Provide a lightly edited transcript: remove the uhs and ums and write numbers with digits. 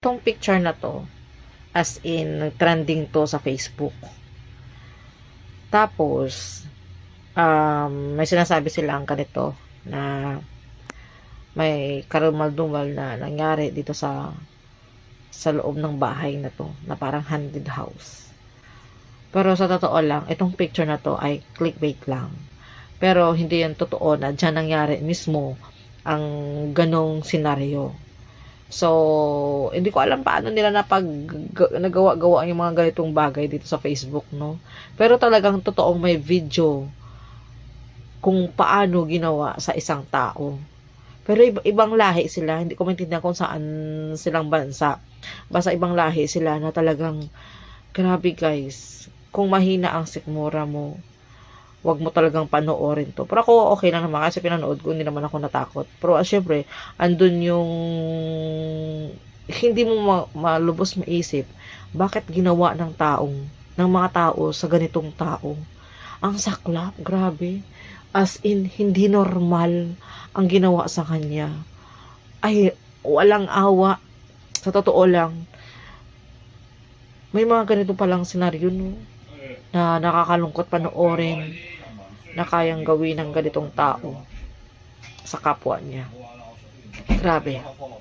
Itong picture na to, as in, trending to sa Facebook. Tapos, may sinasabi silang ganito, na may karumal-dumal na nangyari dito sa loob ng bahay na to, na parang haunted house. Pero sa totoo lang, itong picture na to ay clickbait lang. Pero hindi yan totoo na dyan nangyari mismo ang ganong senaryo. So, hindi ko alam paano nila nagawa-gawa yung mga ganitong bagay dito sa Facebook, no? Pero talagang totoong may video kung paano ginawa sa isang tao. Pero ibang lahi sila, hindi ko maintindihan kung saan silang bansa. Basta ibang lahi sila na talagang, grabe guys, kung mahina ang sikmura mo, wag mo talagang panoorin to. Pero ako okay lang naman kasi pinanood ko, hindi naman ako natakot. Pero syempre, andun yung hindi mo malubos maisip bakit ginawa ng mga tao sa ganitong tao. Ang saklap, grabe. As in, hindi normal ang ginawa sa kanya. Ay, walang awa. Sa totoo lang, may mga ganito palang senaryo, no? Na nakakalungkot panoorin, na kayang gawin ng ganitong tao sa kapwa niya. Grabe.